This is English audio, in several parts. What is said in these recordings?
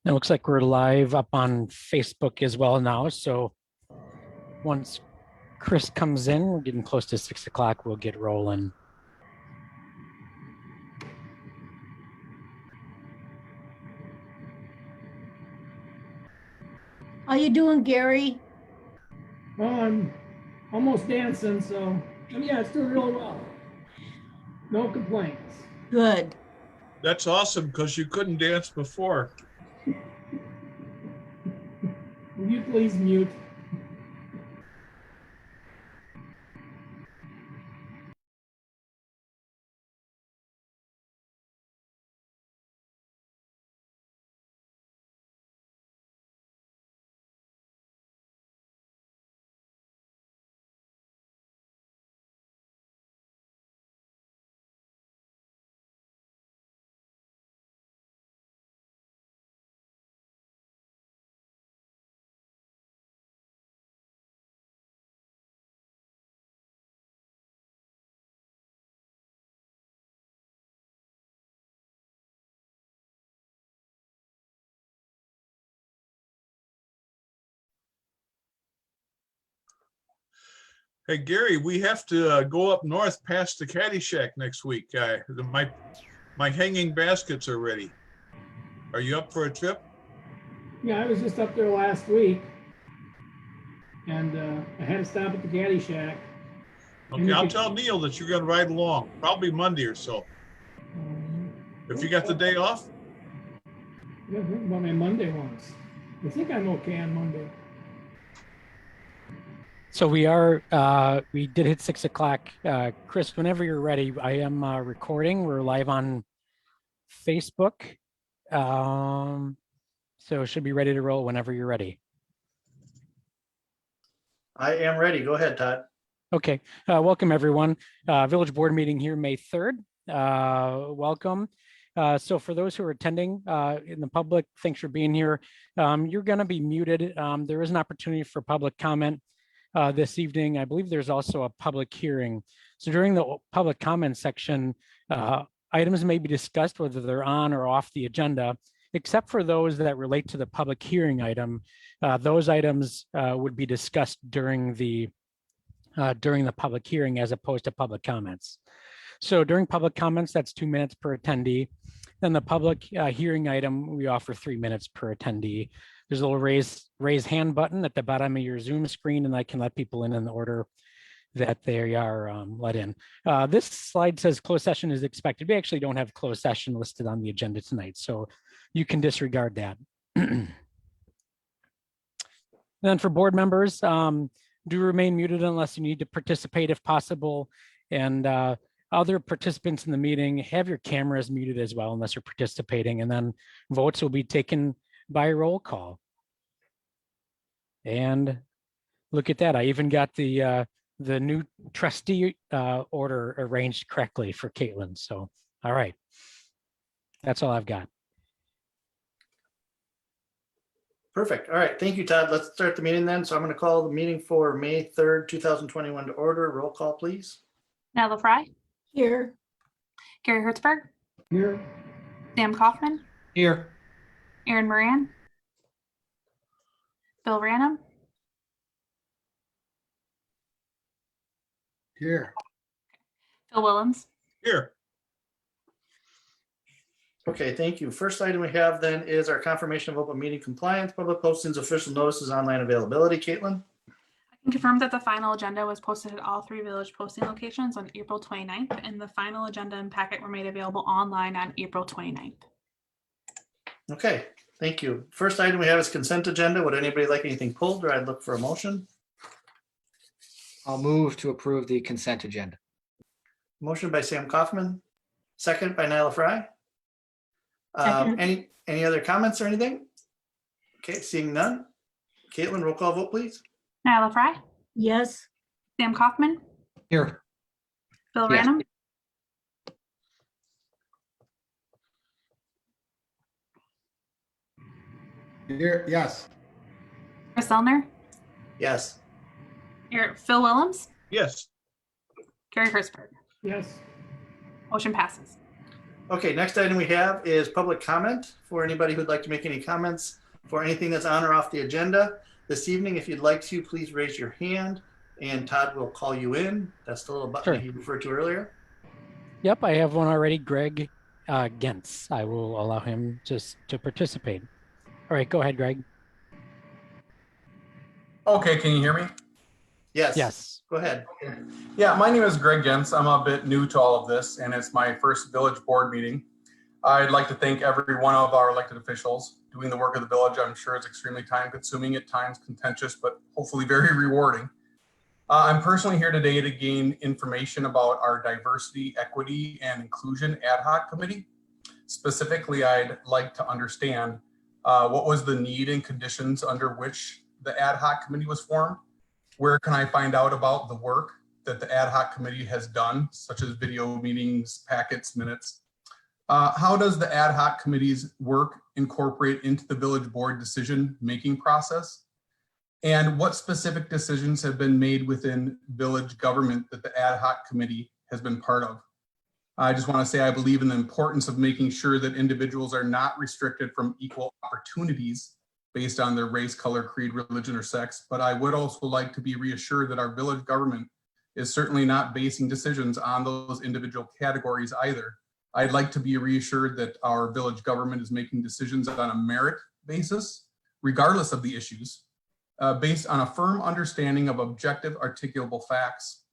It looks like we're live up on Facebook as well now. So once Chris comes in, we're getting close to 6 o'clock, we'll get rolling. How you doing, Gary? Well, I'm almost dancing, so yeah, it's doing really well. No complaints. Good. That's awesome because you couldn't dance before. Will you please mute? Hey, Gary, we have to go up north past the Caddy Shack next week. My hanging baskets are ready. Are you up for a trip? Yeah, I was just up there last week, and I had to stop at the Caddy Shack. Okay, I'll tell Neil that you're going to ride along, probably Monday or so. If you got the day off? I gotta think about my Monday ones. I think I'm okay on Monday. So we did hit 6 o'clock. Chris, whenever you're ready, I am recording. We're live on Facebook. So it should be ready to roll whenever you're ready. I am ready. Go ahead, Todd. Okay, welcome everyone. Village Board meeting here, May 3rd. Welcome. So for those who are attending in the public, thanks for being here. You're going to be muted. There is an opportunity for public comment this evening. I believe there's also a public hearing. So during the public comment section, items may be discussed whether they're on or off the agenda, except for those that relate to the public hearing item. Those items would be discussed during the public hearing as opposed to public comments. So during public comments, that's 2 minutes per attendee. Then the public hearing item, we offer 3 minutes per attendee. There's a little raise hand button at the bottom of your Zoom screen, and I can let people in the order that they are let in. This slide says closed session is expected. We actually don't have closed session listed on the agenda tonight, so you can disregard that. Then for board members, do remain muted unless you need to participate if possible. And other participants in the meeting, have your cameras muted as well unless you're participating. And then votes will be taken by roll call. And look at that. I even got the new trustee order arranged correctly for Caitlin. So, all right. That's all I've got. Perfect. All right. Thank you, Todd. Let's start the meeting then. So I'm going to call the meeting for May 3rd, 2021 to order. Roll call, please. Nyla Fry, Here. Gary Hertzberg, Here. Sam Kaufman, Here. Aaron Moran, Bill Ranum, Here. Phil Willems. Here. Okay, thank you. First item we have then is our confirmation of open meeting compliance, public postings, official notices, online availability. Caitlin? I can confirm that the final agenda was posted at all 3 village posting locations on April 29th, and the final agenda and packet were made available online on April 29th. Okay, thank you. First item we have is consent agenda. Would anybody like anything pulled, or I'd look for a motion? I'll move to approve the consent agenda. Motion by Sam Kaufman, second by Nyla Fry. Second. Any other comments or anything? Okay, seeing none. Caitlin, roll call vote, please. Nyla Fry, Yes. Sam Kaufman, Here. Bill Yes. Ranum, Here, yes. Chris Elner, Yes. Phil Willems, Yes. Gary Hertzberg. Yes. Motion passes. Okay, next item we have is public comment for anybody who'd like to make any comments for anything that's on or off the agenda. This evening, if you'd like to, please raise your hand and Todd will call you in. That's the little button Sure. he referred to earlier. Yep, I have one already. Greg Gentz. I will allow him just to participate. All right, go ahead, Greg. Okay, can you hear me? Yes. Yes. Go ahead. Yeah, my name is Greg Gentz. I'm a bit new to all of this, and it's my first village board meeting. I'd like to thank every one of our elected officials. Doing the work of the village, I'm sure is extremely time consuming, at times contentious, but hopefully very rewarding. I'm personally here today to gain information about our diversity, equity, and inclusion ad hoc committee. Specifically, I'd like to understand what was the need and conditions under which the ad hoc committee was formed. Where can I find out about the work that the ad hoc committee has done, such as video meetings, packets, minutes? How does the ad hoc committee's work incorporate into the village board decision-making process? And what specific decisions have been made within village government that the ad hoc committee has been part of? I just want to say I believe in the importance of making sure that individuals are not restricted from equal opportunities based on their race, color, creed, religion, or sex. But I would also like to be reassured that our village government is certainly not basing decisions on those individual categories either. I'd like to be reassured that our village government is making decisions on a merit basis, regardless of the issues, based on a firm understanding of objective, articulable facts.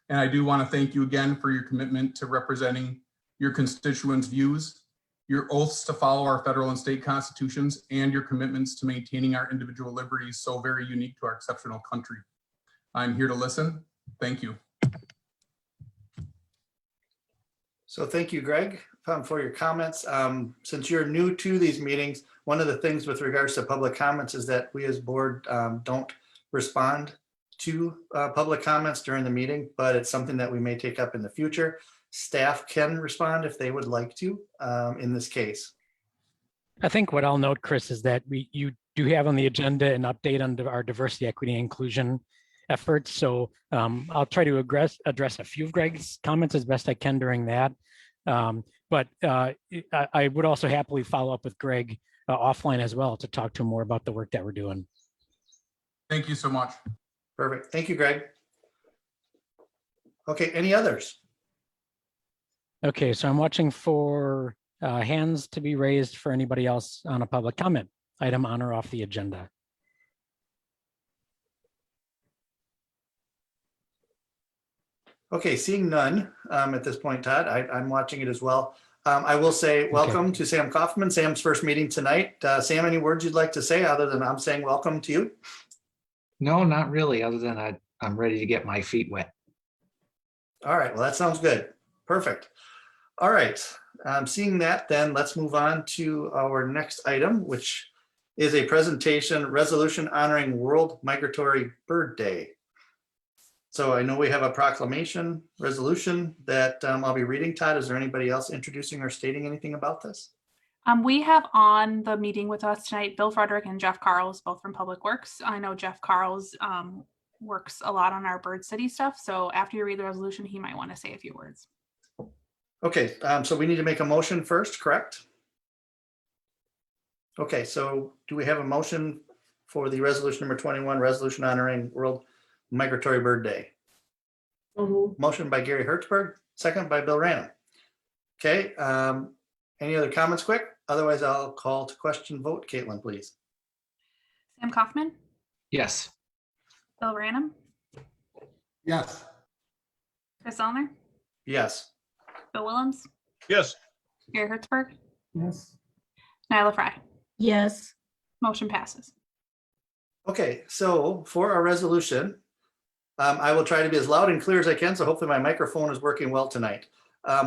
And I do want to thank you again for your commitment to representing your constituents' views, your oaths to follow our federal and state constitutions, and your commitments to maintaining our individual liberties so very unique to our exceptional country. I'm here to listen. Thank you. So thank you, Greg, for your comments. Since you're new to these meetings, one of the things with regards to public comments is that we as board don't respond to public comments during the meeting, but it's something that we may take up in the future. Staff can respond if they would like to in this case. I think what I'll note, Chris, is that you do have on the agenda an update on our diversity, equity, and inclusion efforts. So I'll try to address a few of Greg's comments as best I can during that. But I would also happily follow up with Greg offline as well to talk to him more about the work that we're doing. Thank you so much. Perfect. Thank you, Greg. Okay, any others? Okay, so I'm watching for hands to be raised for anybody else on a public comment item on or off the agenda. Okay, seeing none at this point, Todd, I'm watching it as well. I will say welcome to Sam Kaufman, Sam's first meeting tonight. Sam, any words you'd like to say other than I'm saying welcome to you? No, not really, other than I'm ready to get my feet wet. All right, well, that sounds good. Perfect. All right, seeing that, then let's move on to our next item, which is a presentation resolution honoring World Migratory Bird Day. So I know we have a proclamation resolution that I'll be reading. Todd, is there anybody else introducing or stating anything about this? We have on the meeting with us tonight, Bill Frederick and Jeff Carls, both from Public Works. I know Jeff Carls works a lot on our Bird City stuff. So after you read the resolution, he might want to say a few words. Okay, so we need to make a motion first, correct? Okay, so do we have a motion for the resolution number 21, resolution honoring World Migratory Bird Day? So moved. Motion by Gary Hertzberg, second by Bill Ranum. Okay, any other comments quick? Otherwise, I'll call to question vote. Caitlin, please. Sam Kaufman, Yes. Bill Ranum, Yes. Chris Zellner, Yes. Bill Willems, Yes, Gary Hertzberg, Yes. Nyla Fry. Yes, Motion passes. Okay, so for our resolution, I will try to be as loud and clear as I can, so hopefully my microphone is working well tonight.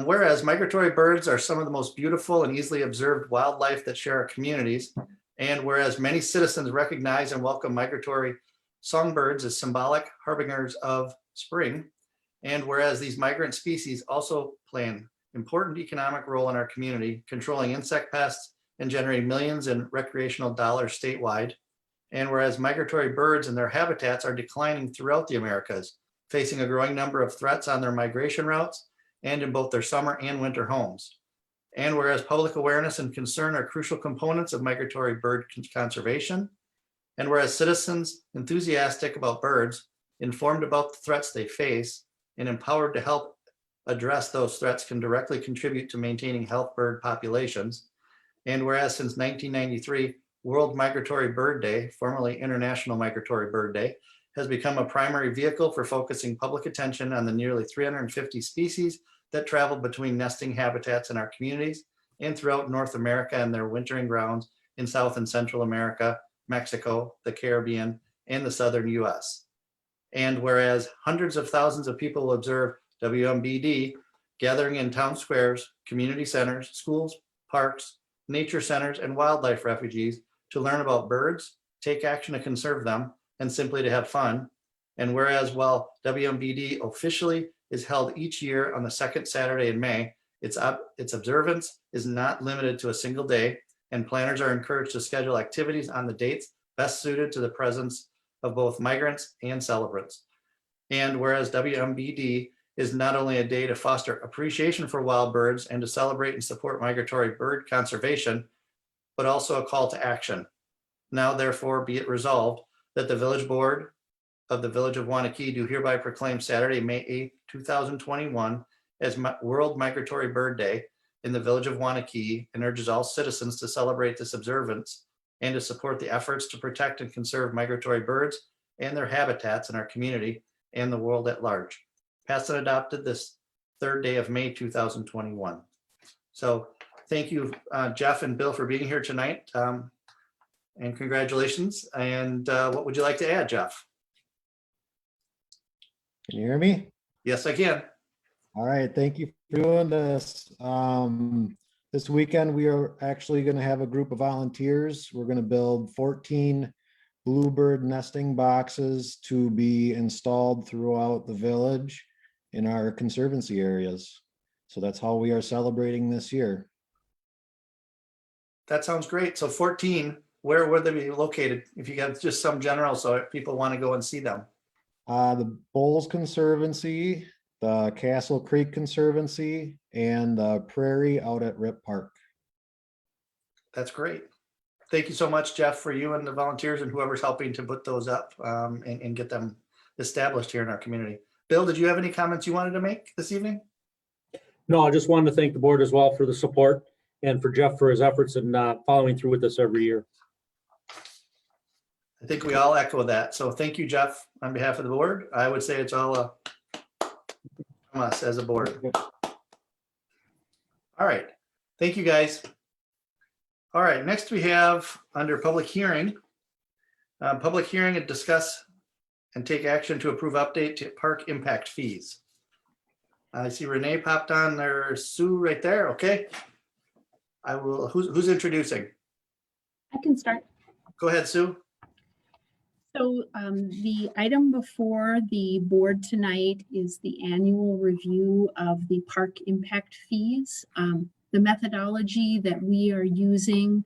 Whereas migratory birds are some of the most beautiful and easily observed wildlife that share our communities, and whereas many citizens recognize and welcome migratory songbirds as symbolic harbingers of spring, and whereas these migrant species also play an important economic role in our community, controlling insect pests and generating millions in recreational dollars statewide, and whereas migratory birds and their habitats are declining throughout the Americas, facing a growing number of threats on their migration routes and in both their summer and winter homes. And whereas public awareness and concern are crucial components of migratory bird conservation. And whereas citizens enthusiastic about birds, informed about the threats they face, and empowered to help address those threats can directly contribute to maintaining healthy bird populations. And whereas since 1993, World Migratory Bird Day, formerly International Migratory Bird Day, has become a primary vehicle for focusing public attention on the nearly 350 species that travel between nesting habitats in our communities and throughout North America and their wintering grounds in South and Central America, Mexico, the Caribbean, and the Southern US. And whereas hundreds of thousands of people observe WMBD gathering in town squares, community centers, schools, parks, nature centers, and wildlife refuges to learn about birds, take action to conserve them, and simply to have fun. And whereas while WMBD officially is held each year on the second Saturday in May, its observance is not limited to a single day, and planners are encouraged to schedule activities on the dates best suited to the presence of both migrants and celebrants. And whereas WMBD is not only a day to foster appreciation for wild birds and to celebrate and support migratory bird conservation, but also a call to action. Now therefore be it resolved that the Village Board of the Village of Waunakee do hereby proclaim Saturday, May 8th, 2021 as World Migratory Bird Day in the Village of Waunakee, and urges all citizens to celebrate this observance and to support the efforts to protect and conserve migratory birds and their habitats in our community and the world at large. Passed and adopted this third day of May 2021. So thank you, Jeff and Bill, for being here tonight. And congratulations. And what would you like to add, Jeff? Can you hear me? Yes, I can. All right, thank you for doing this. This weekend, we are actually going to have a group of volunteers. We're going to build 14 bluebird nesting boxes to be installed throughout the village in our conservancy areas. So that's how we are celebrating this year. That sounds great. So 14, where would they be located? If you got just some general, so if people want to go and see them. The Bowles Conservancy, the Castle Creek Conservancy, and the Prairie out at Rip Park. That's great. Thank you so much, Jeff, for you and the volunteers and whoever's helping to put those up and get them established here in our community. Bill, did you have any comments you wanted to make this evening? No, I just wanted to thank the board as well for the support and for Jeff for his efforts and following through with this every year. I think we all echo that. So thank you, Jeff, on behalf of the board. I would say it's all from us as a board. All right. Thank you, guys. All right, next we have under public hearing to discuss and take action to approve update to park impact fees. I see Renee popped on there, Sue right there. Okay. I will, who's introducing? I can start. Go ahead, Sue. So the item before the board tonight is the annual review of the park impact fees. The methodology that we are using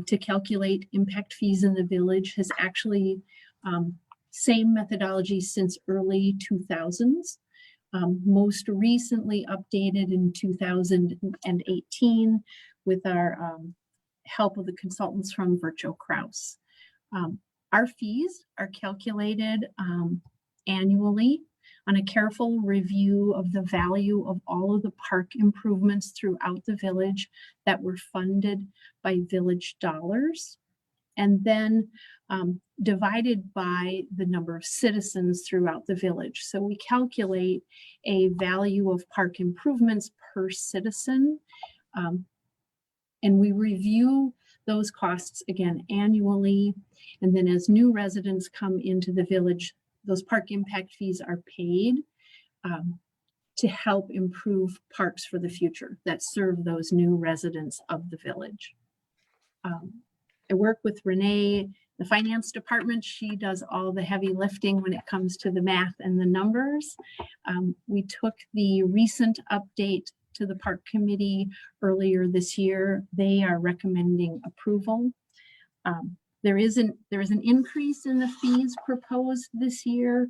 to calculate impact fees in the village has actually same methodology since early 2000s. Most recently updated in 2018 with our help of the consultants from Virchow Krause. Our fees are calculated annually on a careful review of the value of all of the park improvements throughout the village that were funded by village dollars, and then divided by the number of citizens throughout the village. So we calculate a value of park improvements per citizen, and we review those costs again annually. And then as new residents come into the village, those park impact fees are paid to help improve parks for the future that serve those new residents of the village. I work with Renee, the finance department. She does all the heavy lifting when it comes to the math and the numbers. We took the recent update to the park committee earlier this year. They are recommending approval. There is an increase in the fees proposed this year.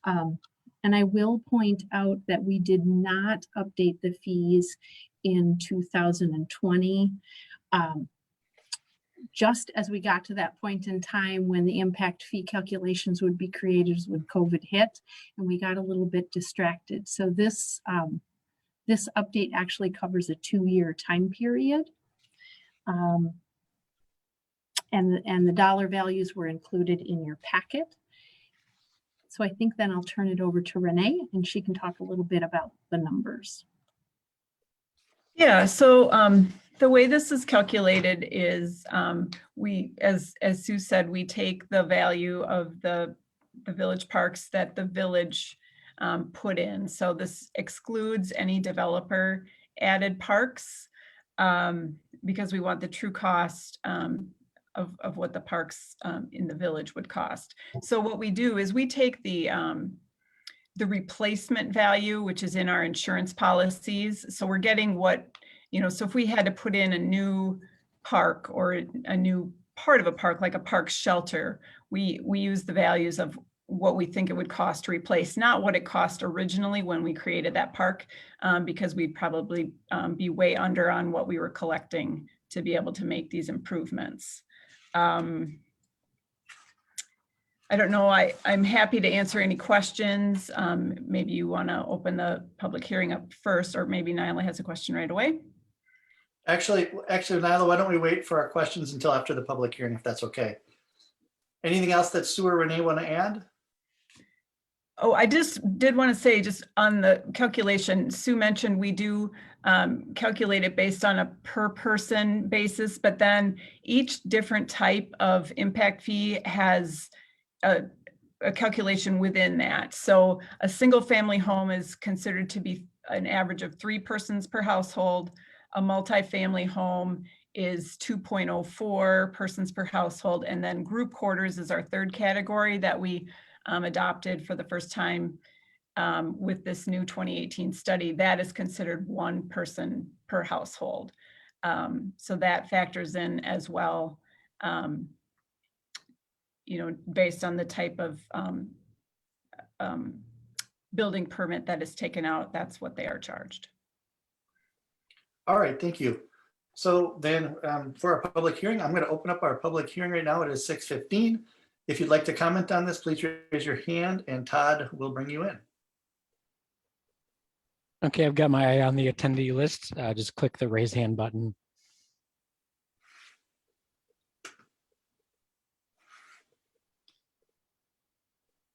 And I will point out that we did not update the fees in 2020. Just as we got to that point in time when the impact fee calculations would be created when COVID hit, and we got a little bit distracted. So this update actually covers a 2-year time period. And the dollar values were included in your packet. So I think then I'll turn it over to Renee and she can talk a little bit about the numbers. Yeah, so the way this is calculated is we, as Sue said, we take the value of the village parks that the village put in. So this excludes any developer added parks because we want the true cost of what the parks in the village would cost. So what we do is we take the replacement value, which is in our insurance policies. So we're getting what, so if we had to put in a new park or a new part of a park, like a park shelter, we use the values of what we think it would cost to replace, not what it cost originally when we created that park, because we'd probably be way under on what we were collecting to be able to make these improvements. I don't know, I'm happy to answer any questions. Maybe you want to open the public hearing up first, or maybe Nyla has a question right away. Actually, Nyla, why don't we wait for our questions until after the public hearing, if that's okay? Anything else that Sue or Renee want to add? Oh, I just did want to say, just on the calculation, Sue mentioned we do calculate it based on a per person basis, but then each different type of impact fee has a calculation within that. So a single family home is considered to be an average of 3 persons per household. A multifamily home is 2.04 persons per household. And then group quarters is our third category that we adopted for the first time with this new 2018 study. That is considered 1 person per household. So that factors in as well, based on the type of building permit that is taken out, that's what they are charged. All right, thank you. So then for our public hearing, I'm going to open up our public hearing right now. It is 6:15. If you'd like to comment on this, please raise your hand and Todd will bring you in. Okay, I've got my eye on the attendee list. Just click the raise hand button.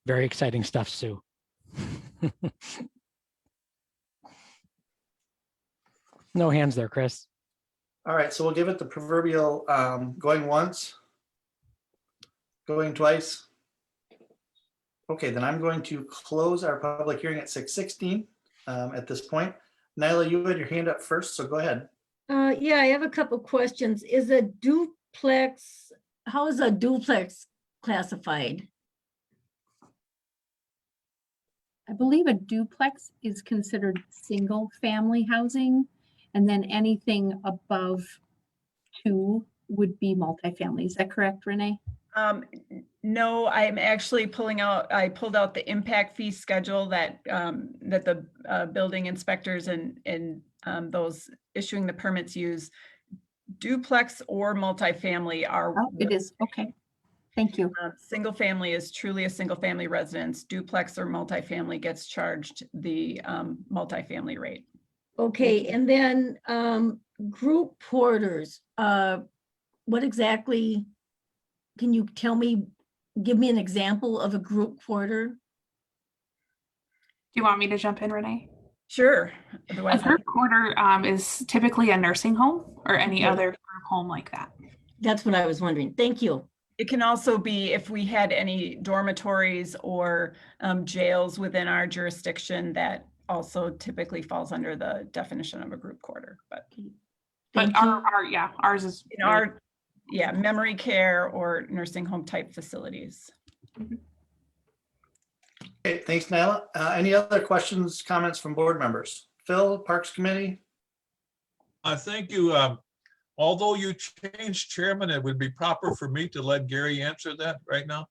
Very exciting stuff, Sue. No hands there, Chris. All right, so we'll give it the proverbial going once, going twice. Okay, then I'm going to close our public hearing at 6:16 at this point. Nyla, you had your hand up first, so go ahead. Yeah, I have a couple questions. Is a duplex, how is a duplex classified? I believe a duplex is considered single family housing, and then anything above 2 would be multifamily. Is that correct, Renee? No, I'm actually I pulled out the impact fee schedule that that the building inspectors and those issuing the permits use. Duplex or multifamily are. Oh, it is, okay. Thank you. Single family is truly a single family residence. Duplex or multifamily gets charged the multifamily rate. Okay, and then group porters, what exactly, can you tell me, give me an example of a group porter? Do you want me to jump in, Renee? Sure. A Otherwise, group quarter is typically a nursing home or any other group home like that. That's what I was wondering. Thank you. it can also be if we had any dormitories or jails within our jurisdiction, that also typically falls under the definition of a group quarter. But ours is in our memory care or nursing home type facilities. Okay, thanks, Nyla. Any other questions, comments from board members? Phil, Parks Committee? Thank you. Although you changed chairman, it would be proper for me to let Gary answer that right now.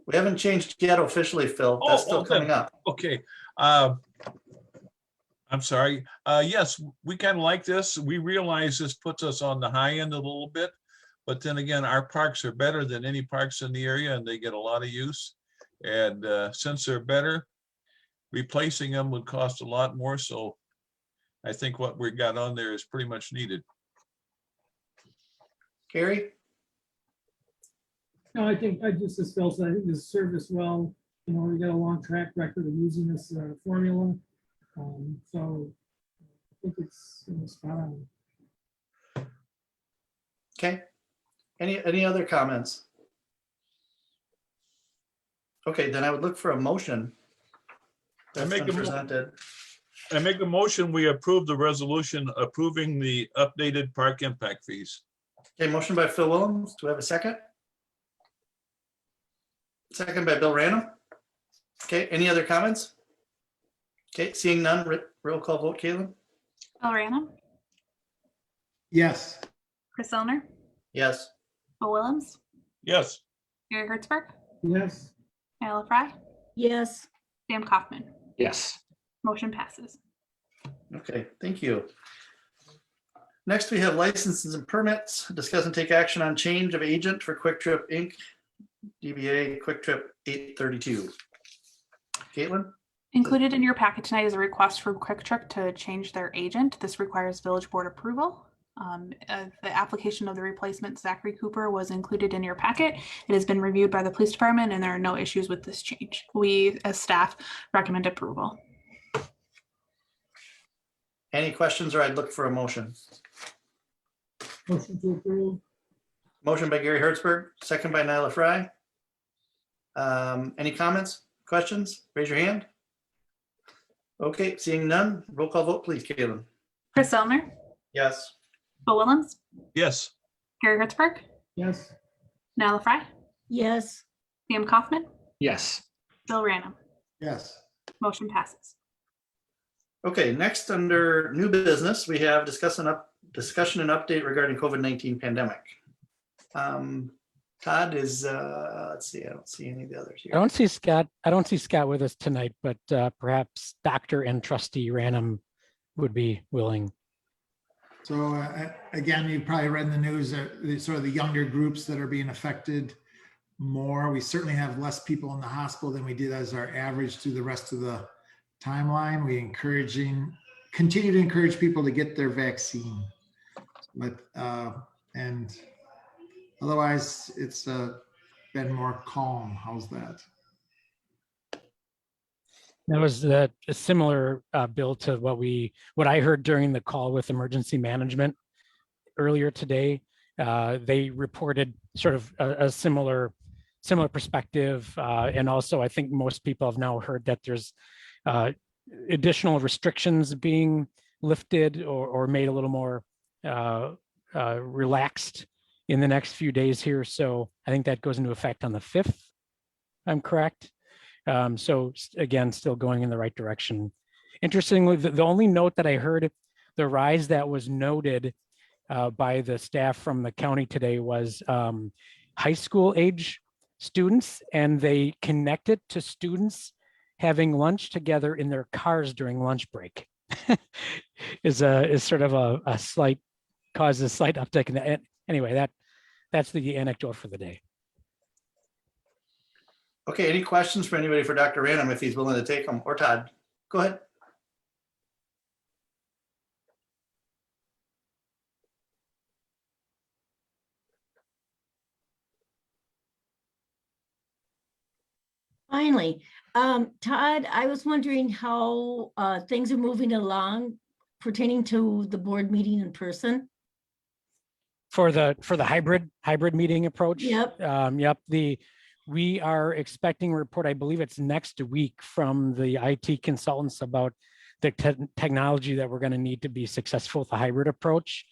We haven't changed yet officially, Phil. That's still coming up. Okay. I'm I'm sorry. Yes, we kind of like this. We realize this puts us on the high end a little bit. But then again, our parks are better than any parks in the area and they get a lot of use. And since they're better, replacing them would cost a lot more. So I think what we got on there is pretty much needed. Gary? No, I think, as Phil said, I think this served us well. You know, we got a long track record of using this formula. So I think it's spot on. Okay. Any other comments? Okay, then I would look for a motion. That's make been a mo- presented. I make a motion, we approve the resolution approving the updated park impact fees. Okay, motion by Phil Willems. Do we have a second? Second by Bill Random. Okay, any other comments? Okay, seeing none, roll call vote, Caitlin? Bill Random, Yes. Chris Zellner, Yes. Bill Willems, Yes, Gary Hertzberg, Yes, Nyla Fry, Yes, Sam Kaufman. Yes. Motion passes. Okay, thank you. Next, we have licenses and permits. Discuss and take action on change of agent for Quick Trip Inc., DBA Quick Trip 832. Caitlin? Included in your packet tonight is a request from Quick Trip to change their agent. This requires village board approval. The application of the replacement Zachary Cooper was included in your packet. It has been reviewed by the police department and there are no issues with this change. We, as staff, recommend approval. Any questions, or I'd look for a motion? motion to approve. Motion by Gary Hertzberg, second by Nyla Fry. Any comments, questions? Raise your hand. Okay, seeing none, roll call vote, please, Caitlin. Chris Zellner, Yes. Bill Willems, yes, Gary Hertzberg, Yes, Nyla Fry, yes, Sam Kaufman, Yes. Bill Random. Yes. Motion passes. Okay, next under new business, we have discussion and update regarding COVID-19 pandemic. Todd is, let's see, I don't see any of the others I here. don't see Scott with us tonight, but perhaps Dr. and Trustee Random would be willing. So again, you probably read in the news, sort of the younger groups that are being affected more. We certainly have less people in the hospital than we did as our average through the rest of the timeline. We continue to encourage people to get their vaccine. But and otherwise, it's been more calm. How's that? That was a similar bill to what I heard during the call with emergency management earlier today. They reported sort of a similar perspective. And also, I think most people have now heard that there's additional restrictions being lifted or made a little more relaxed in the next few days here. So I think that goes into effect on the 5th. I'm correct. So again, still going in the right direction. Interestingly, the only note that I heard, the rise that was noted by the staff from the county today was high school age students, and they connected to students having lunch together in their cars during lunch break. is sort of a slight uptick in that. Anyway, that's the anecdote for the day. Okay, any questions for anybody for Dr. Random if he's willing to take them, or Todd? Go ahead. finally. Todd, I was wondering how things are moving along pertaining to the board meeting in person. For the hybrid meeting approach. Yep. Yep. We are expecting a report, I believe it's next week, from the IT consultants about the technology that we're going to need to be successful with the hybrid approach.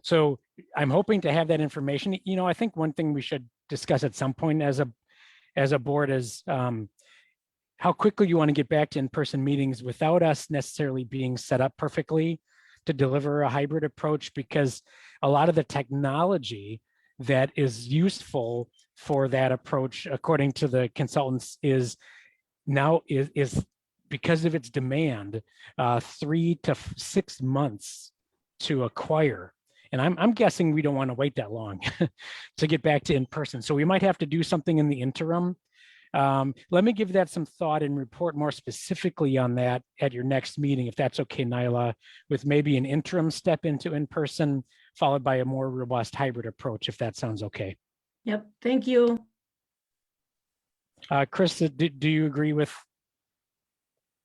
So I'm hoping to have that information. You know, I think one thing we should discuss at some point as a board is how quickly you want to get back to in-person meetings without us necessarily being set up perfectly to deliver a hybrid approach, because a lot of the technology that is useful for that approach, according to the consultants, is because of its demand, 3 to 6 months to acquire. And I'm guessing we don't want to wait that long to get back to in person. So we might have to do something in the interim. Let me give that some thought and report more specifically on that at your next meeting, if that's okay, Nyla, with maybe an interim step into in-person, followed by a more robust hybrid approach, if that sounds okay. Yep, thank you. Chris, do you agree with?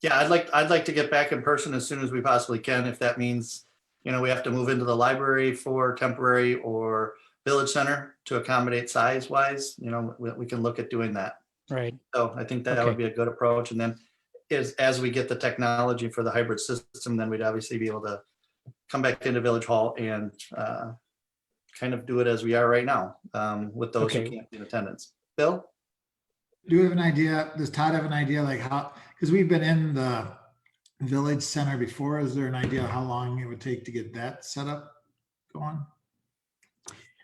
Yeah, I'd like to get back in person as soon as we possibly can, if that means, you know, we have to move into the library for temporary or village center to accommodate size wise, you know, we can look at doing that. Right. So I think that Okay. would be a good approach. And then as we get the technology for the hybrid system, then we'd obviously be able to come back into Village Hall and kind of do it as we are right now with those who Okay. can't be in attendance. Bill? Do you have an idea, does Todd have an idea like how, because we've been in the village center before, is there an idea how long it would take to get that set up going?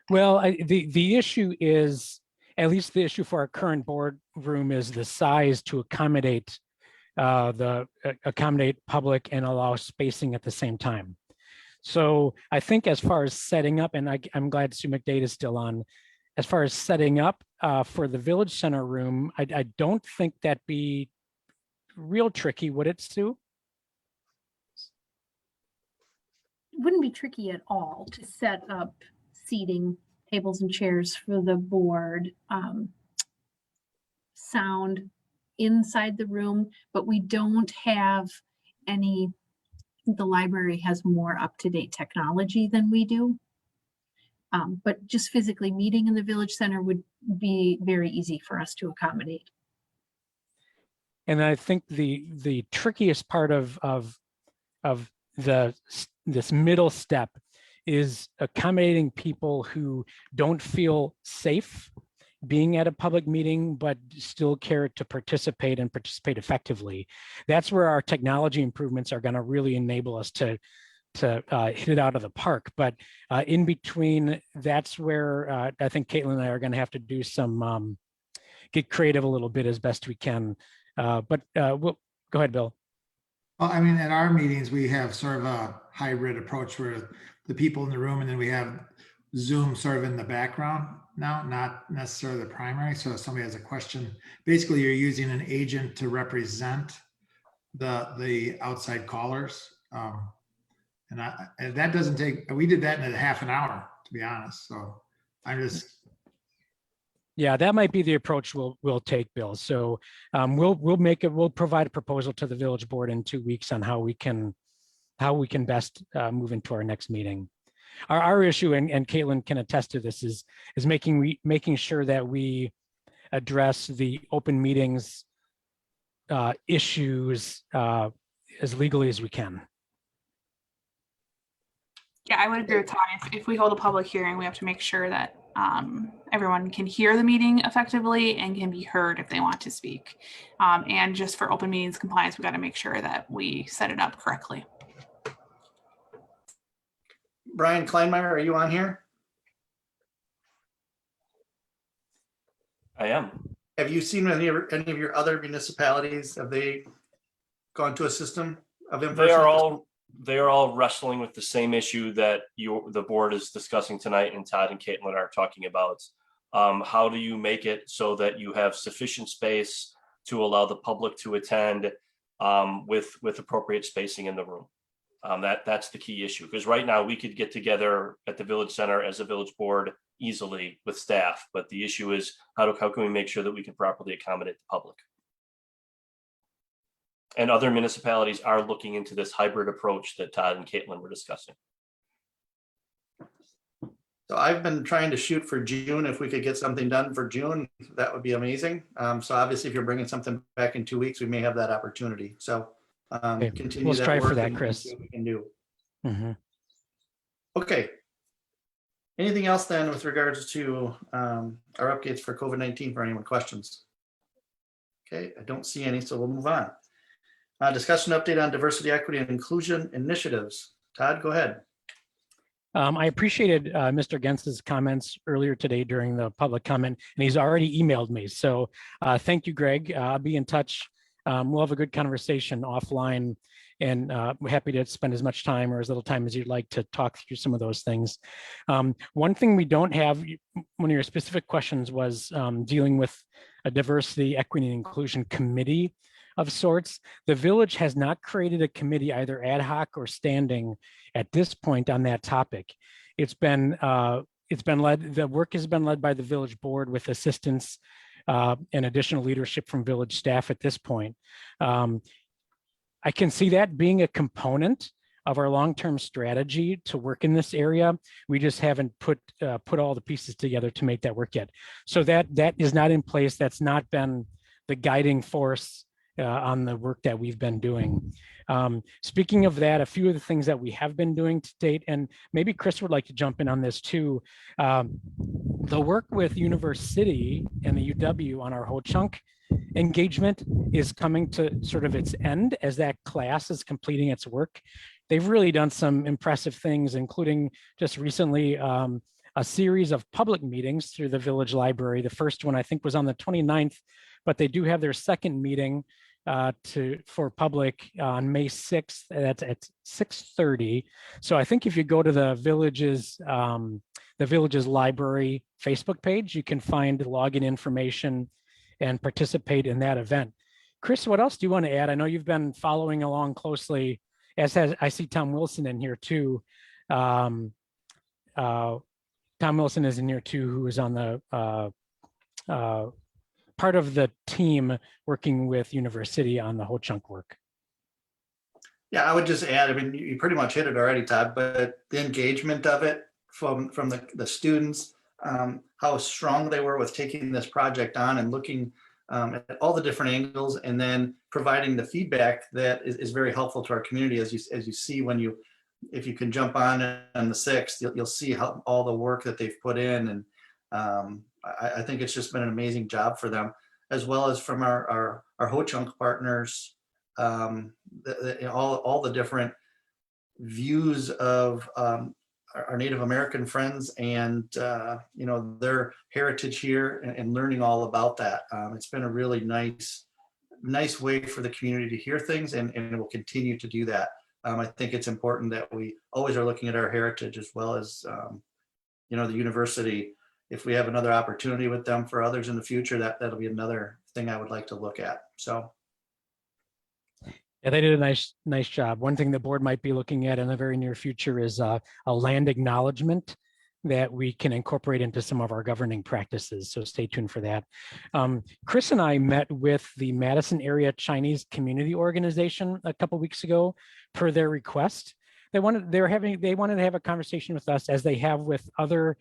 Well, the issue is, at least the issue for our current boardroom is the size to accommodate accommodate public and allow spacing at the same time. So I think as far as setting up, and I'm glad Sue McDade is still on, as far as setting up for the Village Center room, I don't think that'd be real tricky, would it, Sue? It wouldn't be tricky at all to set up seating, tables and chairs for the board, sound inside the room, but we don't have any, the library has more up-to-date technology than we do. But just physically meeting in the Village Center would be very easy for us to accommodate. And I think the trickiest part of this middle step is accommodating people who don't feel safe being at a public meeting, but still care to participate and participate effectively. That's where our technology improvements are going to really enable us to hit it out of the park. But in between, that's where I think Caitlin and I are going to have to do some, get creative a little bit as best we can. But we'll go ahead, Bill. Well, I mean, at our meetings, we have sort of a hybrid approach where the people in the room and then we have Zoom sort of in the background now, not necessarily the primary. So if somebody has a question, basically you're using an agent to represent the outside callers. And that doesn't take, we did that in a half an hour, to be honest. So I'm just. Yeah, that might be the approach we'll take, Bill. So we'll provide a proposal to the village board in 2 weeks on how we can best move into our next meeting. Our issue, and Caitlin can attest to this, is making sure that we address the open meetings issues as legally as we can. Yeah, I would agree with Todd. If we hold a public hearing, we have to make sure that everyone can hear the meeting effectively and can be heard if they want to speak. And just for open meetings compliance, we got to make sure that we set it up correctly. Brian Kleinmeyer, are you on here? I am. Have you seen any of your other municipalities? Have they gone to a system of in-person? They are all wrestling with the same issue that the board is discussing tonight, and Todd and Caitlin are talking about. How do you make it so that you have sufficient space to allow the public to attend with appropriate spacing in the room? That's the key issue, because right now we could get together at the Village Center as a village board easily with staff, but the issue is how can we make sure that we can properly accommodate the public? And other municipalities are looking into this hybrid approach that Todd and Caitlin were discussing. So I've been trying to shoot for June. If we could get something done for June, that would be amazing. So obviously, if you're bringing something back in 2 weeks, we may have that opportunity. So Okay, continue. we'll that strive for work that, and Chris. see what we can do. Mm-hmm. Okay. Anything else then with regards to our updates for COVID-19 for anyone questions? Okay, I don't see any, so we'll move on. Discussion update on diversity, equity, and inclusion initiatives. Todd, go ahead. I appreciated Mr. Gentz's comments earlier today during the public comment, and he's already emailed me. So thank you, Greg. I'll be in touch we'll have a good conversation offline, and we're happy to spend as much time or as little time as you'd like to talk through some of those things. One thing we don't have, one of your specific questions was dealing with a diversity, equity, and inclusion committee of sorts. The village has not created a committee, either ad hoc or standing, at this point on that topic. It's been led, the work has been led by the village board with assistance and additional leadership from village staff at this point. I can see that being a component of our long-term strategy to work in this area. We just haven't put all the pieces together to make that work yet. So that is not in place. That's not been the guiding force on the work that we've been doing. Speaking of that, a few of the things that we have been doing to date, and maybe Chris would like to jump in on this too. The work with University and the UW on our Ho Chunk engagement is coming to sort of its end as that class is completing its work. They've really done some impressive things, including just recently a series of public meetings through the village library. The first one I think was on the 29th, but they do have their second meeting for public on May 6th. That's at 6:30. So I think if you go to the village's library Facebook page, you can find login information and participate in that event. Chris, what else do you want to add? I know you've been following along closely, as has, I see Tom Wilson in here too. Tom Wilson is in here too, who is on the part of the team working with University on the Ho Chunk work. Yeah, I would just add, I mean, you pretty much hit it already, Todd, but the engagement of it from the students, how strong they were with taking this project on and looking at all the different angles, and then providing the feedback that is very helpful to our community. As you see, if you can jump on the 6th, you'll see how all the work that they've put in. And I think it's just been an amazing job for them, as well as from our Ho Chunk partners, all the different views of our Native American friends and their heritage here, and learning all about that. It's been a really nice way for the community to hear things, and it will continue to do that. I think it's important that we always are looking at our heritage, as well as the university. If we have another opportunity with them for others in the future, that'll be another thing I would like to look at. So. Yeah, they did a nice job. One thing the board might be looking at in the very near future is a land acknowledgement that we can incorporate into some of our governing practices. So stay tuned for that. Chris and I met with the Madison Area Chinese Community Organization a couple weeks ago per their request. They wanted to have a conversation with us, as they have with other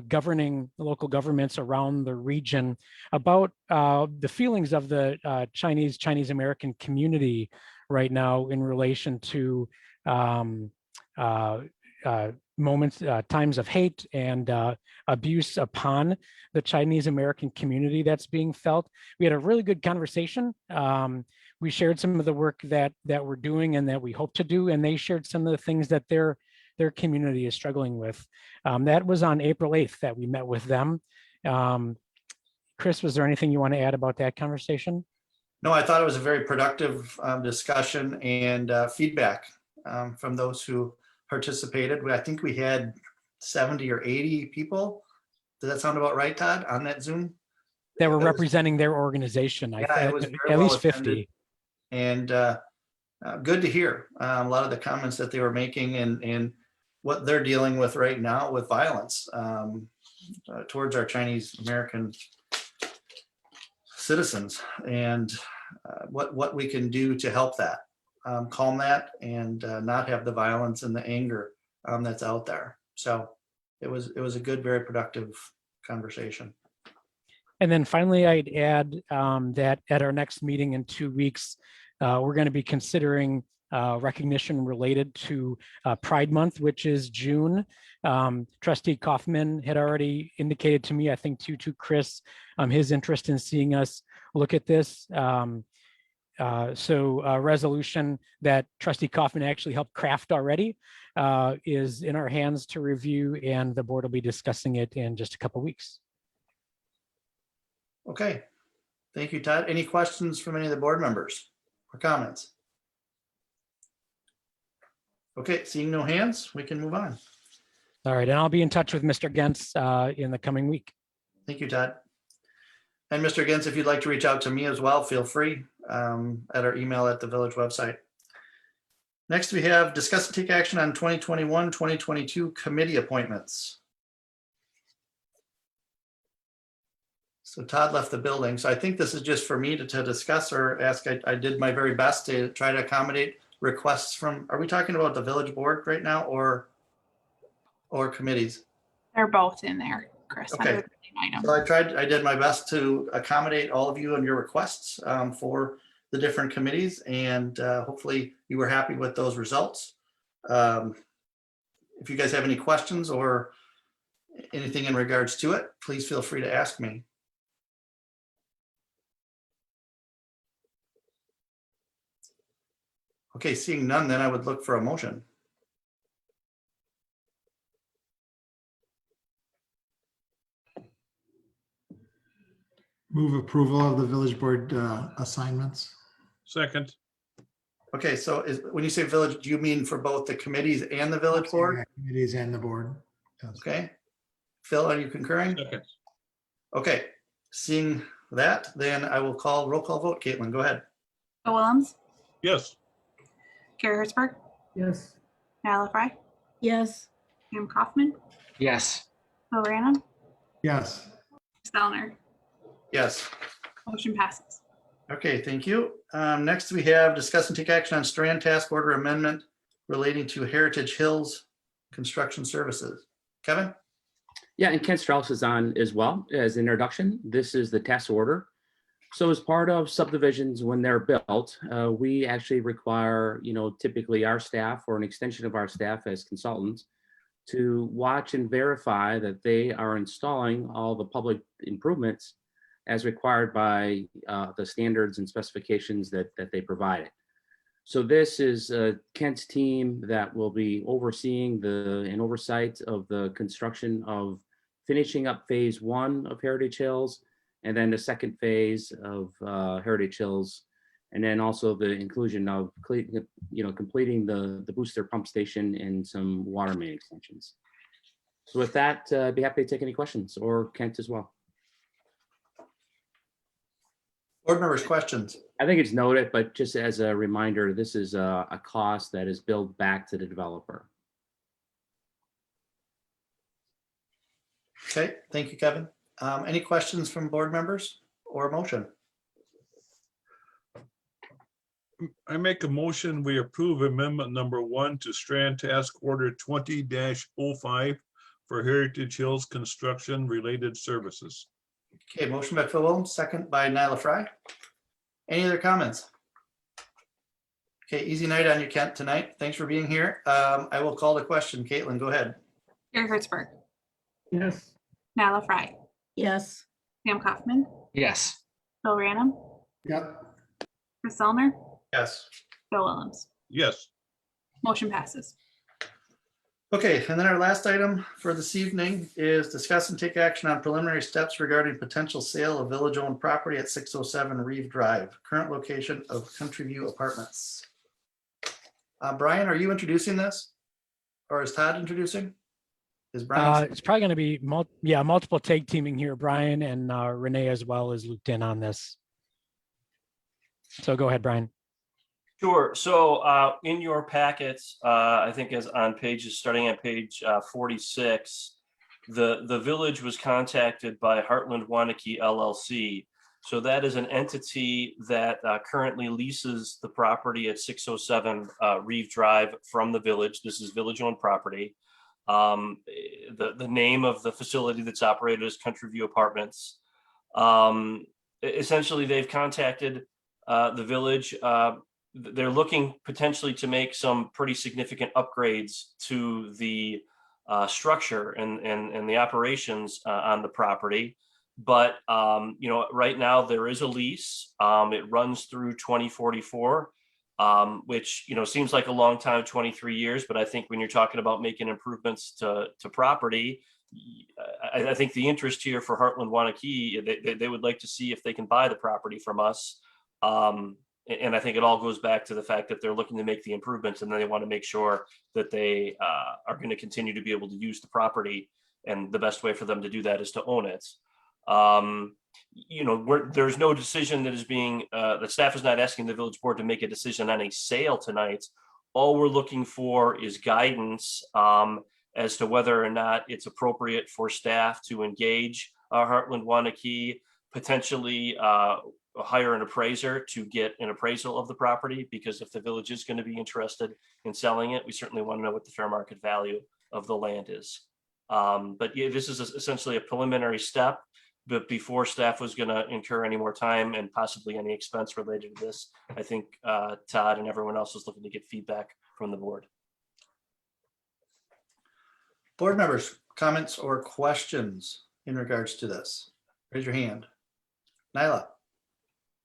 governing local governments around the region, about the feelings of the Chinese American community right now in relation to times of hate and abuse upon the Chinese American community that's being felt. We had a really good conversation. We shared some of the work that we're doing and that we hope to do, and they shared some of the things that their community is struggling with. That was on April 8th that we met with them. Chris, was there anything you want to add about that conversation? No, I thought it was a very productive discussion and feedback from those who participated. I think we had 70 or 80 people. Does that sound about right, Todd, on that Zoom? That were representing their organization. Yeah, it was at least 50. And good to hear a lot of the comments that they were making, and what they're dealing with right now with violence towards our Chinese American citizens, and what we can do to help that, calm that, and not have the violence and the anger that's out there. So it was a good, very productive conversation. And then finally, I'd add that at our next meeting in 2 weeks, we're going to be considering recognition related to Pride Month, which is June. Trustee Kaufman had already indicated to me, I think to Chris, his interest in seeing us look at this. So a resolution that Trustee Kaufman actually helped craft already is in our hands to review, and the board will be discussing it in just a couple weeks. Okay. Thank you, Todd. Any questions from any of the board members or comments? Okay, seeing no hands, we can move on. All right, and I'll be in touch with Mr. Gents in the coming week. Thank you, Todd. And Mr. Gens, if you'd like to reach out to me as well, feel free at our email at the village website. Next, we have discuss and take action on 2021, 2022 committee appointments. So Todd left the building. So I think this is just for me to discuss or ask. I did my very best to try to accommodate requests from, are we talking about the village board right now or committees? They're both in there, Chris. Okay. under the same item. So I did my best to accommodate all of you and your requests for the different committees, and hopefully you were happy with those results. If you guys have any questions or anything in regards to it, please feel free to ask me. Okay, seeing none, then I would look for a motion. Move approval of the village board assignments. Second, Okay, so when you say village, do you mean for both the committees and the village board? Committees and the board. Yes. Okay. Phil, are you concurring? second, Okay, seeing that, then I will call roll call vote. Caitlin, go ahead. Bill Willems, yes, Gary Hertzberg, Yes. Nyla Fry, Yes, Pam Kaufman, Yes. Bill Random, Yes. Stellner. Yes. Motion passes. Okay, thank you. Next, we have discuss and take action on Strand Task Order Amendment relating to Heritage Hills Construction Services. Kevin? Yeah, and Ken Strauss is on as well as an introduction. This is the task order. So as part of subdivisions, when they're built, we actually require, typically our staff or an extension of our staff as consultants to watch and verify that they are installing all the public improvements as required by the standards and specifications that they provided. So this is Kent's team that will be overseeing and oversight of the construction of finishing up phase 1 of Heritage Hills, and then the second phase of Heritage Hills, and then also the inclusion of completing the booster pump station and some water main extensions. So with that, I'd be happy to take any questions, or Kent as well. Board members, questions? I think it's noted, but just as a reminder, this is a cost that is billed back to the developer. Okay, thank you, Kevin. Any questions from board members or a motion? I make a motion, we approve amendment number 1 to Strand Task Order 20-05 for Heritage Hills Construction Related Services. Okay, motion by Phil Williams, second by Nyla Fry. Any other comments? Okay, easy night on you, Kent, tonight. Thanks for being here. I will call the question. Caitlin, go ahead. Gary Hertzberg, Yes. Nyla Fry, yes, Pam Kaufman, Yes. Bill Random, Yep. Chris Stellner, Yes. Bill Willems. Yes, Motion passes. Okay, and then our last item for this evening is discuss and take action on preliminary steps regarding potential sale of village-owned property at 607 Reeve Drive, current location of Country View Apartments. Brian, are you introducing this? Or is Todd introducing? Is Brian? It's probably going to be multiple tag teaming here. Brian and Renee as well is looped in on this. So go ahead, Brian. Sure. So in your packets, I think as on pages, starting at page 46, the village was contacted by Heartland Wanakee LLC. So that is an entity that currently leases the property at 607 Reeve Drive from the village. This is village-owned property. The name of the facility that's operated is Country View Apartments. Essentially, they've contacted the village. They're looking potentially to make some pretty significant upgrades to the structure and the operations on the property. But right now there is a lease. It runs through 2044, which seems like a long time, 23 years. But I think when you're talking about making improvements to property, I think the interest here for Heartland Wanakee, they would like to see if they can buy the property from us. And I think it all goes back to the fact that they're looking to make the improvements, and then they want to make sure that they are going to continue to be able to use the property. And the best way for them to do that is to own it. There's no decision that is being, the staff is not asking the village board to make a decision on a sale tonight. All we're looking for is guidance as to whether or not it's appropriate for staff to engage Heartland Wanakee, potentially hire an appraiser to get an appraisal of the property, because if the village is going to be interested in selling it, we certainly want to know what the fair market value of the land is. But yeah, this is essentially a preliminary step, but before staff was going to incur any more time and possibly any expense related to this, I think Todd and everyone else is looking to get feedback from the board. Board members, comments or questions in regards to this? Raise your hand. Nyla.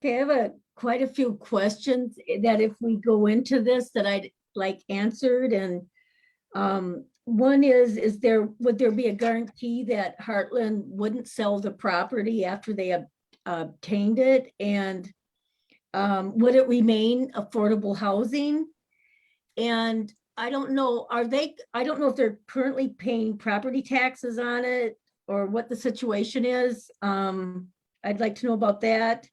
Okay, I have quite a few questions that if we go into this that I'd like answered. And one is would there be a guarantee that Heartland wouldn't sell the property after they obtained it? And would it remain affordable housing? And I don't know, I don't know if they're currently paying property taxes on it or what the situation is. I'd like to know about that.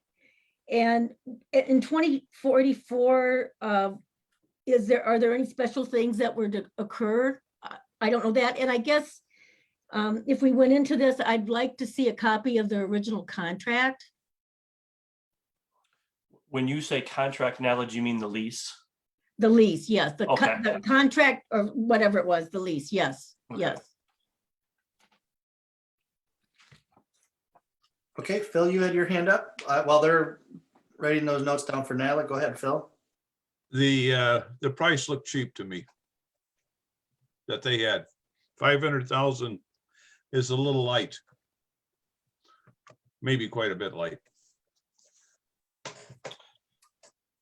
And in 2044, are there any special things that were to occur? I don't know that. And I guess if we went into this, I'd like to see a copy of the original contract. When you say contract, Nala, do you mean the lease? The lease, yes. The Okay. contract or whatever it was, the lease, yes, Okay. yes. Okay, Phil, you had your hand up while they're writing those notes down for Nyla. Go ahead, Phil. The price looked cheap to me. That they had 500,000 is a little light. Maybe quite a bit light.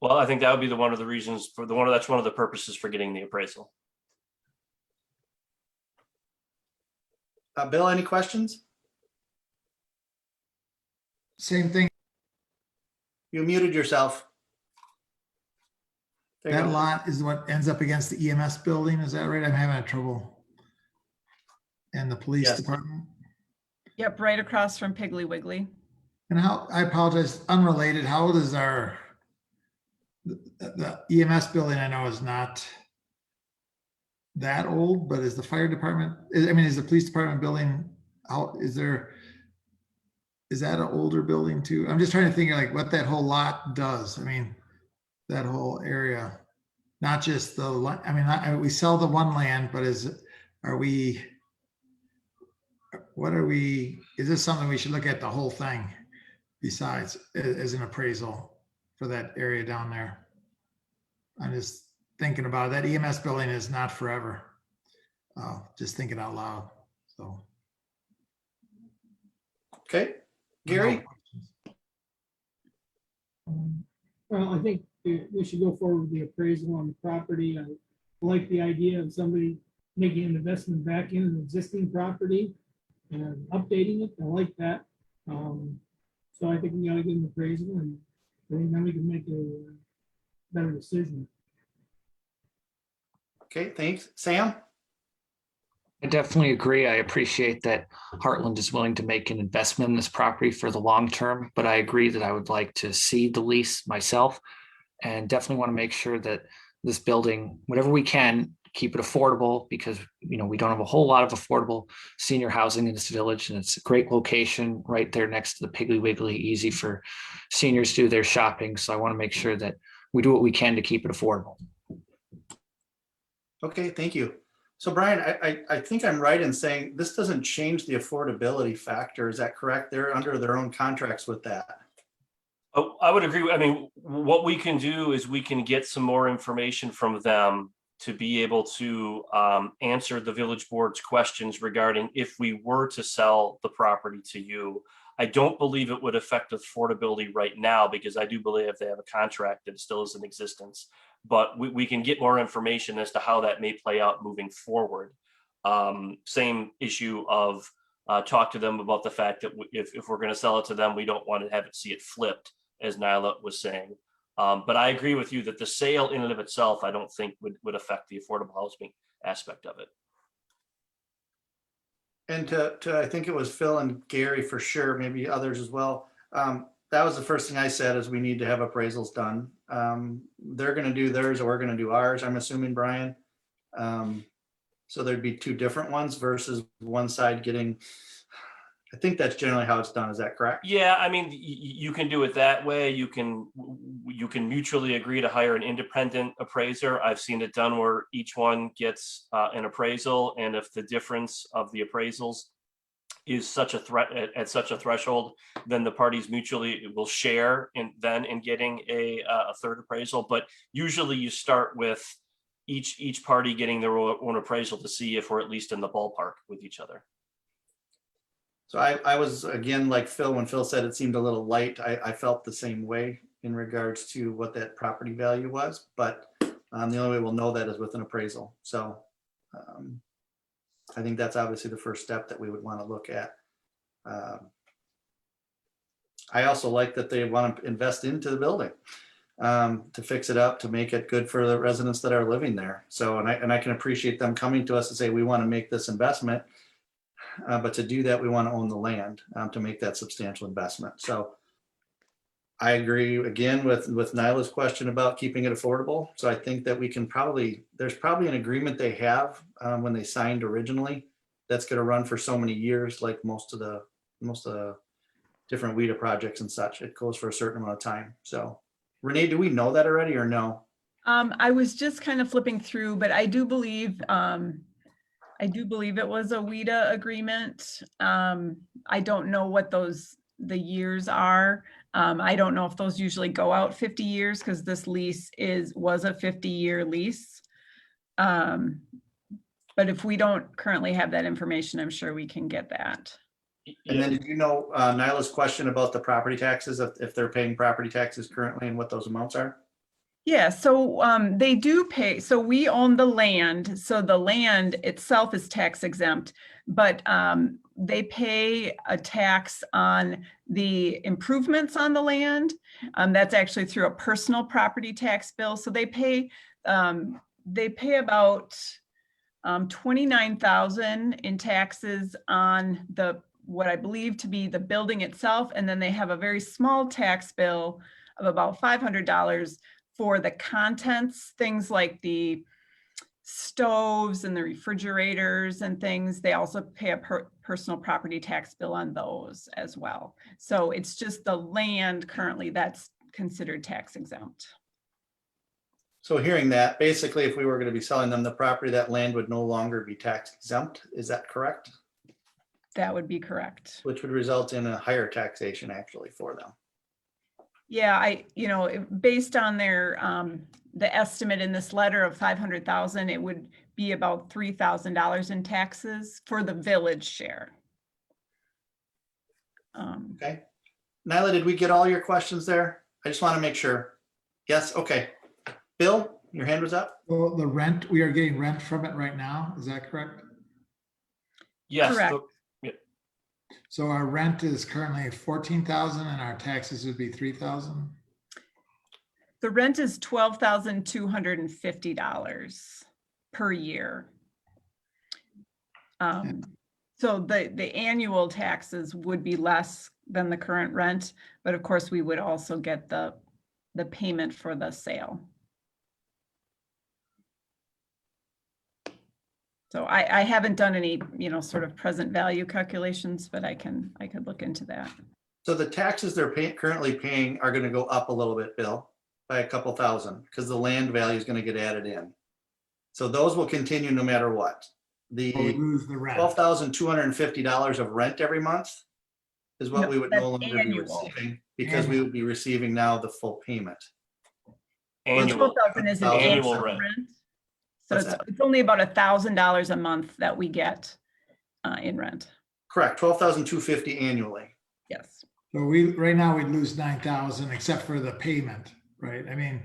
Well, I think that would be one of the reasons that's one of the purposes for getting the appraisal. Bill, any questions? Same thing. You muted yourself. There you That go. lot is what ends up against the EMS building. Is that right? I'm having trouble. And the police Yes. department. Yep, right across from Piggly Wiggly. And how, I apologize, unrelated, how old is the EMS building? I know is not that old, but is the fire department, is the police department building, is that an older building too? I'm just trying to think like what that whole lot does. That whole area, not just we sell the one land, but is this something we should look at the whole thing besides as an appraisal for that area down there? I'm just thinking about it. That EMS building is not forever. Just thinking out loud, so. Okay, Gary? Well, I think we should go forward with the appraisal on the property. I like the idea of somebody making an investment back in an existing property and updating it. I like that. So I think we gotta get an appraisal, and then we can make a better decision. Okay, thanks. Sam? I definitely agree. I appreciate that Heartland is willing to make an investment in this property for the long term, but I agree that I would like to see the lease myself and definitely want to make sure that this building, whatever we can, keep it affordable, because we don't have a whole lot of affordable senior housing in this village, and it's a great location right there next to the Piggly Wiggly, easy for seniors to do their shopping. So I want to make sure that we do what we can to keep it affordable. Okay, thank you. So Brian, I think I'm right in saying this doesn't change the affordability factor. Is that correct? They're under their own contracts with that. Oh, I would agree. What we can do is we can get some more information from them to be able to answer the village board's questions regarding if we were to sell the property to you. I don't believe it would affect affordability right now, because I do believe they have a contract that still is in existence. But we can get more information as to how that may play out moving forward. Same issue of talk to them about the fact that if we're going to sell it to them, we don't want to have it see it flipped, as Nyla was saying. But I agree with you that the sale in and of itself, I don't think would affect the affordable housing aspect of it. And to I think it was Phil and Gary for sure, maybe others as well. That was the first thing I said is we need to have appraisals done. They're going to do theirs or we're going to do ours, I'm assuming, Brian. So there'd be two different ones versus one side getting, I think that's generally how it's done. Is that correct? Yeah, I mean, you can do it that way. You can mutually agree to hire an independent appraiser. I've seen it done where each one gets an appraisal, and if the difference of the appraisals is such a threat at such a threshold, then the parties mutually will share in getting a third appraisal. But usually you start with each party getting their own appraisal to see if we're at least in the ballpark with each other. So I was, again, like Phil, when Phil said it seemed a little light, I felt the same way in regards to what that property value was, but the only way we'll know that is with an appraisal. So I think that's obviously the first step that we would want to look at. I also like that they want to invest into the building to fix it up, to make it good for the residents that are living there. So, and I can appreciate them coming to us and say, we want to make this investment. But to do that, we want to own the land to make that substantial investment. So I agree again with Nyla's question about keeping it affordable. So I think that we can there's probably an agreement they have when they signed originally that's going to run for so many years, like most of the different WIDA projects and such. It goes for a certain amount of time. So Renee, do we know that already or no? I was just kind of flipping through, but I do believe it was a WIDA agreement. I don't know what the years are. I don't know if those usually go out 50 years because this lease was a 50-year lease. But if we don't currently have that information, I'm sure we can get that. And then did you know Nyla's question about the property taxes, if they're paying property taxes currently and what those amounts are? Yeah, so they do pay, so we own the land, so the land itself is tax exempt, but they pay a tax on the improvements on the land. That's actually through a personal property tax bill. So they pay about $29,000 in taxes on what I believe to be the building itself, and then they have a very small tax bill of about $500 for the contents, things like the stoves and the refrigerators and things. They also pay a personal property tax bill on those as well. So it's just the land currently that's considered tax exempt. So hearing that, basically, if we were going to be selling them the property, that land would no longer be tax exempt. Is that correct? That would be correct. Which would result in a higher taxation actually for them. Yeah, based on their, the estimate in this letter of 500,000, it would be about $3,000 in taxes for the village share. Okay. Nyla, did we get all your questions there? I just want to make sure. Yes, okay. Bill, your hand was up? Well, the rent, we are getting rent from it right now. Is that correct? Yes. Correct. So our rent is currently 14,000 and our taxes would be 3,000. The rent is $12,250 per year. So the annual taxes would be less than the current rent, but of course we would also get the payment for the sale. So I haven't done any, sort of present value calculations, but I could look into that. So the taxes they're currently paying are going to go up a little bit, Bill, by a couple thousand, because the land value is going to get added in. So those will continue no matter what. The $12,250 of rent every month is what we would no longer be receiving, because we would be receiving now the full payment. Annual. $12,000 is an annual rent. So it's only about $1,000 a month that we get in rent. Correct, $12,250 annually. Yes. So right now we'd lose 9,000 except for the payment, right? I mean,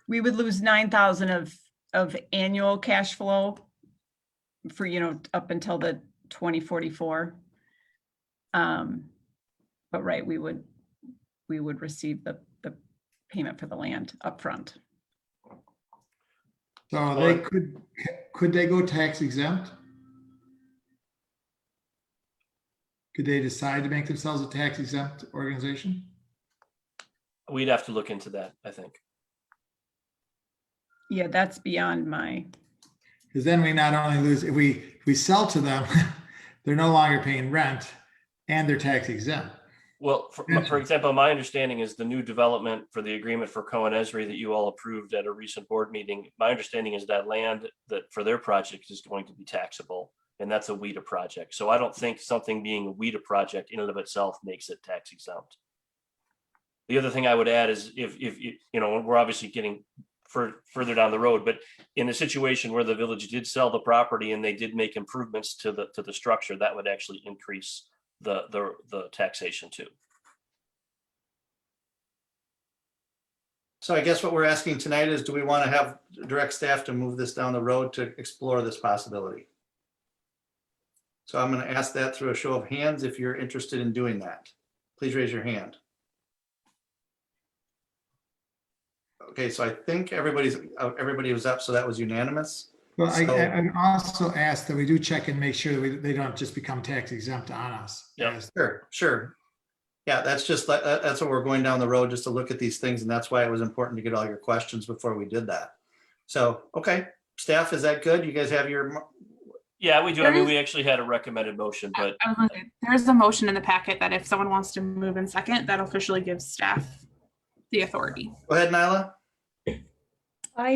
we would lose 9,000 of annual cash flow. for, up until the 2044. But right, we would receive the payment for the land upfront. So they could they go tax exempt? Could they decide to make themselves a tax exempt organization? We'd have to look into that, I think. Yeah, that's beyond my, Because then we not only lose, if we sell to them, they're no longer paying rent and they're tax exempt. Well, for example, my understanding is the new development for the agreement for Cohen Esri that you all approved at a recent board meeting. My understanding is that land that for their project is going to be taxable, and that's a WIDA project. So I don't think something being a WIDA project in and of itself makes it tax exempt. The other thing I would add is if we're obviously getting further down the road, but in a situation where the village did sell the property and they did make improvements to the structure, that would actually increase the taxation too. So I guess what we're asking tonight is, do we want to have direct staff to move this down the road to explore this possibility? So I'm going to ask that through a show of hands if you're interested in doing that. Please raise your hand. Okay, so I think everybody was up, so that was unanimous. Well, So- I also ask that we do check and make sure that they don't just become tax exempt on us. Yeah. Sure. Yeah, that's what we're going down the road, just to look at these things. And that's why it was important to get all your questions before we did that. So, okay, staff, is that good? You guys have your, Yeah, we do. I mean, we actually had a recommended motion, but I was gonna say, there is a motion in the packet that if someone wants to move in second, that officially gives staff the authority. go ahead, Nyla. I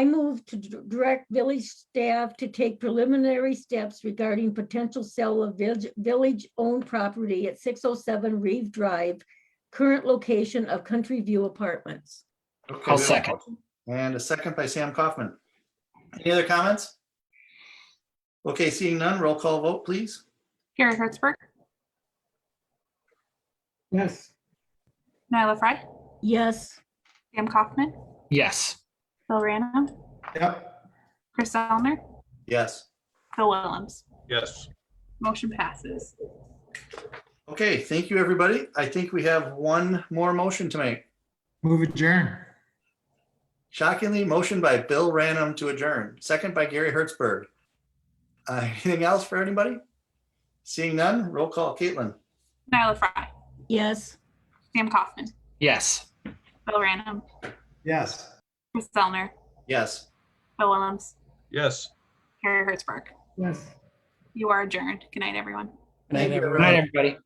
move to direct village staff to take preliminary steps regarding potential sale of village-owned property at 607 Reeve Drive, current location of Country View Apartments. Okay, I'll we have a second. motion And a second by Sam Kaufman. Any other comments? Okay, seeing none, roll call vote, please. Gary Hertzberg, Yes. Nyla Fry, Yes, Sam Kaufman, Yes. Bill Random, Yep. Chris Zellner, Yes. Phil Willems. Yes. Motion passes. Okay, thank you, everybody. I think we have one more motion to make. Move adjourn. Shockingly, motion by Bill Random to adjourn, second by Gary Hertzberg. Anything else for anybody? Seeing none, roll call, Caitlin. Nyla Fry, yes. Sam Kaufman, Yes. Bill Random, Yes. Chris Zellner, Yes. Phil Willems, Yes. Gary Hertzberg. Yes. You are adjourned. Good night, everyone. Thank you, Good night, everybody.